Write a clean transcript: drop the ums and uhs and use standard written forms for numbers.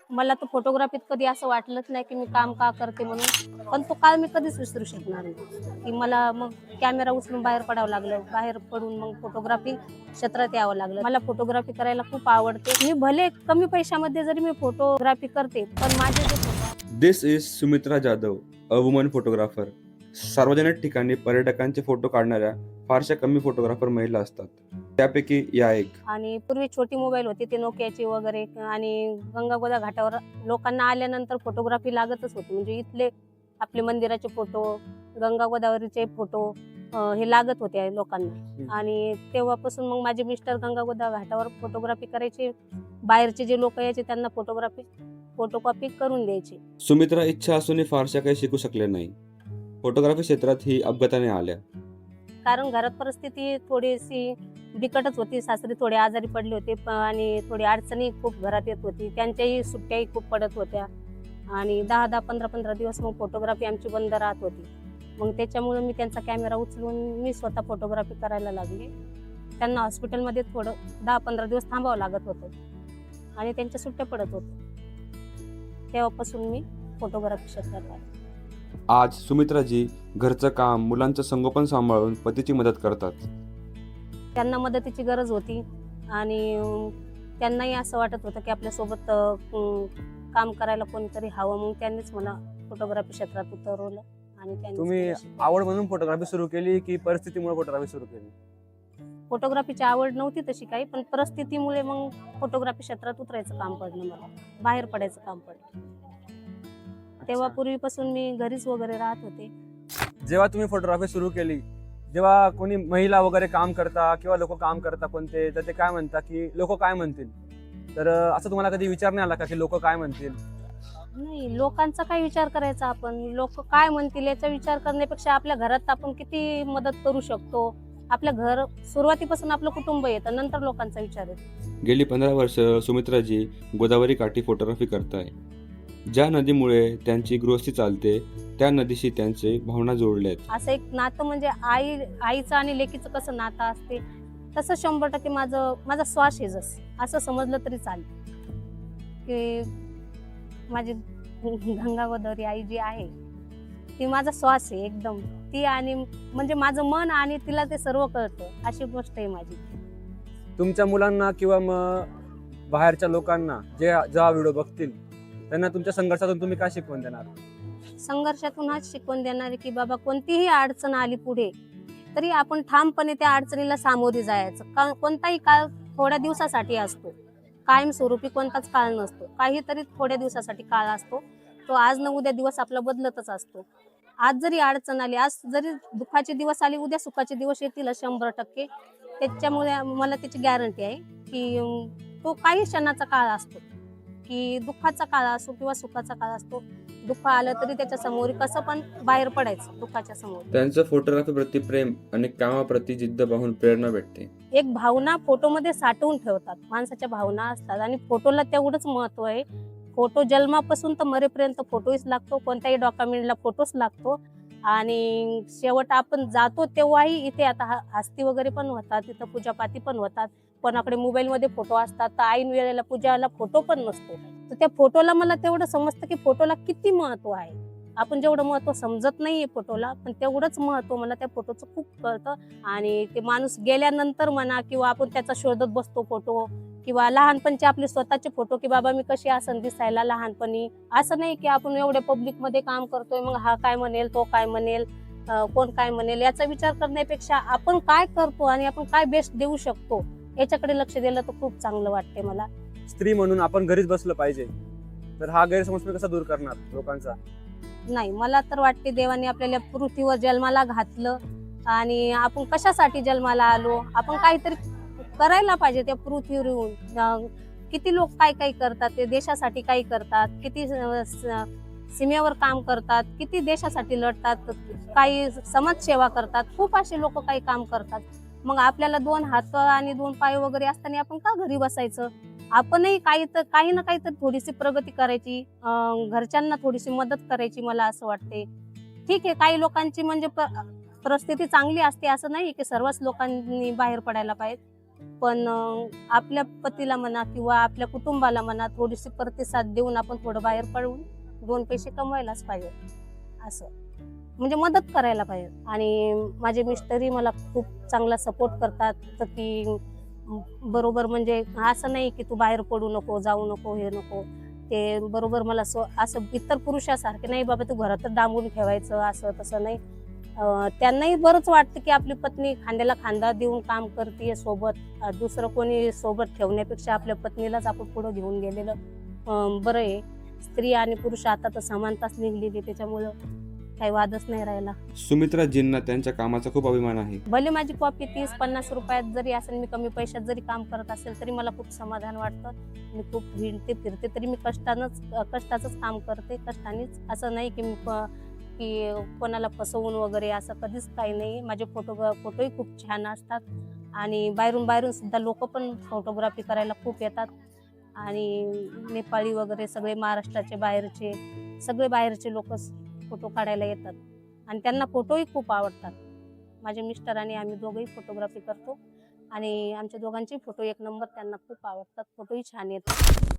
मला तर फोटोग्राफीत कधी असं वाटलंच नाही की मी काम का करते म्हणून. पण तो काळ मी कधीच विसरू शकणार नाही, की मला मग कॅमेरा उचलून बाहेर पडावं लागलं. बाहेर पडून मग फोटोग्राफी क्षेत्रात यावं लागलं. मला फोटोग्राफी करायला खूप आवडते. मी भले कमी पैशामध्ये जरी मी फोटोग्राफी करते, पण माझे जे photo this is Sumitra Jadhav, a woman photographer. सार्वजनिक ठिकाणी पर्यटकांचे फोटो काढणाऱ्या फारशा कमी फोटोग्राफर महिला असतात. त्यापैकी या एक. आणि पूर्वी छोटी मोबाईल होती ते नोकियाची वगैरे आणि गंगागोदा घाटावर लोकांना आल्यानंतर फोटोग्राफी लागतच होती. म्हणजे इथले आपले मंदिराचे फोटो, गंगा गोदावरीचे फोटो हे लागत होते लोकांना. आणि तेव्हापासून मग माझे मिस्टर गंगागोदा घाटावर फोटोग्राफी करायचे. बाहेरचे जे लोक यायचे त्यांना फोटोकॉपी करून द्यायचे. सुमित्रा इच्छा असूनही फारशा काही शिकू शकले नाही. फोटोग्राफी क्षेत्रात ही अपघाताने आल्या. कारण घरात परिस्थिती थोडीशी बिकटच होती. सासरे थोडे आजारी पडले होते आणि थोडी अडचणी खूप घरात येत होती. त्यांच्याही सुट्ट्याही खूप पडत होत्या आणि 10-10, 15-15 दिवस मग फोटोग्राफी आमची बंद राहत होती. मग त्याच्यामुळे मी त्यांचा कॅमेरा उचलून मी स्वतः फोटोग्राफी करायला लागले. त्यांना हॉस्पिटलमध्ये थोडं 10-15 दिवस थांबावं लागत होतं आणि त्यांच्या सुट्ट्या पडत होत्या. तेव्हापासून मी फोटोग्राफी क्षेत्रात आले. आज सुमित्राजी घरचं काम, मुलांचं संगोपन सांभाळून पतीची मदत करतात. त्यांना मदतीची गरज होती आणि त्यांनाही असं वाटत होतं की आपल्यासोबत काम करायला कोणीतरी हवं. मग त्यांनीच मला फोटोग्राफी क्षेत्रात उतरवलं आणि त्यांनीच तुम्ही मला शिकवलं. आवड म्हणून फोटोग्राफी सुरू केली की परिस्थितीमुळे फोटोग्राफी सुरू केली? फोटोग्राफीची आवड नव्हती तशी काही, पण परिस्थितीमुळे मग फोटोग्राफी क्षेत्रात उतरायचं काम पडलं मला. बाहेर पडायचं काम पडलं. तेव्हा पूर्वीपासून मी घरीच वगैरे राहत होते. जेव्हा तुम्ही फोटोग्राफी सुरू केली, जेव्हा कोणी महिला वगैरे काम करता किंवा लोक काम करता कोणते, तर ते काय म्हणतात की लोक काय म्हणतील? तर असं तुम्हाला कधी विचार नाही आला का की लोक काय म्हणतील? नाही, लोकांचा काय विचार करायचा आपण? लोक काय म्हणतील याचा विचार करण्यापेक्षा आपल्या घरात आपण किती मदत करू शकतो. आपल्या घर सुरुवातीपासून आपलं कुटुंब येतं, नंतर लोकांचा विचार येतो. गेली 15 वर्ष सुमित्राजी गोदावरी काठी फोटोग्राफी करताय. ज्या नदीमुळे त्यांची गृहस्थी चालते, त्या नदीशी त्यांचे भावना जोडल्यात. असं एक नातं म्हणजे आईचं आणि लेकीचं कसं नातं असते, तसं 100% माझा श्वास आहे जसं, असं समजलं तरी चालेल. की माझी गंगा गोदावरी आई जी आहे ती माझा श्वास आहे एकदम. ती आणि म्हणजे माझं मन आणि तिला ते सर्व कळतं, अशी गोष्ट आहे माझी. तुमच्या मुलांना किंवा मग बाहेरच्या लोकांना जेव्हा व्हिडिओ बघतील त्यांना तुमच्या संघर्षातून तुम्ही काय शिकवून देणार? संघर्षातून हाच शिकवून देणार आहे की बाबा कोणतीही अडचण आली पुढे तरी आपण ठामपणे त्या अडचणीला सामोरे जायचं. कोणताही काळ थोड्या दिवसासाठी असतो, कायमस्वरूपी कोणताच काळ नसतो. काहीतरी थोड्या दिवसासाठी काळ असतो, तो आज न उद्या दिवस आपला बदलतच असतो. आज जरी अडचण आली, आज जरी दुःखाचे दिवस आले, उद्या सुखाचे दिवस येतील 100%. त्याच्यामुळे मला त्याची गॅरंटी आहे की तो काही क्षणाचा काळ असतो, की दुःखाचा काळ असो किंवा सुखाचा काळ असतो. दुःख आलं तरी त्याच्या समोर कसं पण बाहेर पडायचं दुःखाच्या समोर. त्यांचं फोटोग्राफी प्रति प्रेम आणि कामाप्रती जिद्द पाहून प्रेरणा भेटते. एक भावना फोटोमध्ये साठवून ठेवतात, माणसाच्या भावना असतात आणि फोटोला तेवढंच महत्व आहे. फोटो जन्मापासून तर मरेपर्यंत फोटोच लागतो, कोणत्याही डॉक्युमेंटला फोटोच लागतो. आणि शेवट आपण जातो तेव्हाही इथे आता हस्ती वगैरे पण होतात, तिथं पूजापाती पण होतात. कोणाकडे मोबाईलमध्ये फोटो असतात, तर ऐन वेळेला पूजाला फोटो पण नसतो. तर त्या फोटोला मला तेवढं समजतं की फोटोला किती महत्व आहे. आपण जेवढं महत्व समजत नाहीये फोटोला, पण तेवढंच महत्व मला त्या फोटोचं खूप कळतं. आणि ते माणूस गेल्यानंतर म्हणा किंवा आपण त्याचा शोधत बसतो फोटो, किंवा लहानपणचे आपले स्वतःचे फोटो की बाबा मी कशी असन दिसायला लहानपणी. असं नाही की आपण एवढ्या पब्लिकमध्ये काम करतोय मग हा काय म्हणेल, तो काय म्हणेल, कोण काय म्हणेल याचा विचार करण्यापेक्षा आपण काय करतो आणि आपण काय बेस्ट देऊ शकतो याच्याकडे लक्ष दिलं तर खूप चांगलं वाटते मला. स्त्री म्हणून आपण घरीच बसलं पाहिजे, तर हा गैरसमज कसा दूर करणार लोकांचा? नाही, मला तर वाटते देवाने आपल्याला पृथ्वीवर जन्माला घातलं आणि आपण कशासाठी जन्माला आलो, आपण काहीतरी करायला पाहिजे त्या पृथ्वीवर येऊन. किती लोक काय काय करतात, ते देशासाठी काही करतात, किती सीमेवर काम करतात, किती देशासाठी लढतात, काही समाजसेवा करतात, खूप असे लोक काही काम करतात. मग आपल्याला 2 हात आणि 2 पाय वगैरे असताना आपण का घरी बसायचं? आपणही काही ना काही तर थोडीशी प्रगती करायची, घरच्यांना थोडीशी मदत करायची. मला असं वाटते ठीक आहे, काही लोकांची म्हणजे परिस्थिती चांगली असते, असं नाही की सर्वच लोकांनी बाहेर पडायला पाहिजे. पण आपल्या पतीला म्हणा किंवा आपल्या कुटुंबाला म्हणा थोडीशी प्रतिसाद देऊन आपण थोडं बाहेर पडून 2 पैसे कमवायलाच पाहिजे, असं म्हणजे मदत करायला पाहिजे. आणि माझे मिस्टरही मला खूप चांगला सपोर्ट करतात, तर की बरोबर म्हणजे असं नाही की तू बाहेर पडू नको, जाऊ नको, हे नको. ते बरोबर मला असं इतर पुरुषासारखे नाही बाबा तू घरातच डांबून ठेवायचं, असं तसं नाही. त्यांनाही बरंच वाटतं की आपली पत्नी खांद्याला खांदा देऊन काम करते सोबत. दुसरं कोणी सोबत ठेवण्यापेक्षा आपल्या पत्नीलाच आपण पुढे घेऊन गेलेलं बरं आहे. स्त्री आणि पुरुष आता तर समानताच निघलेली, त्याच्यामुळं काही वादच नाही राहिला. सुमित्राजींना त्यांच्या कामाचा खूप अभिमान आहे. भले माझी कॉपी 30-50 रुपयात जरी असेल, मी कमी पैशात जरी काम करत असेल तरी मला खूप समाधान वाटतं. मी खूप हिंडते फिरते तरी मी कष्टाचंच काम करते, कष्टानेच. असं नाही की की कोणाला फसवून वगैरे असं कधीच काही नाही. माझे फोटोही खूप छान असतात आणि बाहेरून सुद्धा लोक पण फोटोग्राफी करायला खूप येतात. आणि नेपाळी वगैरे सगळे महाराष्ट्राचे सगळे बाहेरचे लोक फोटो काढायला येतात आणि त्यांना फोटोही खूप आवडतात. माझे मिस्टर आणि आम्ही दोघंही फोटोग्राफी करतो आणि आमच्या दोघांचे फोटो एक नंबर त्यांना खूप आवडतात. फोटोही छान येतात.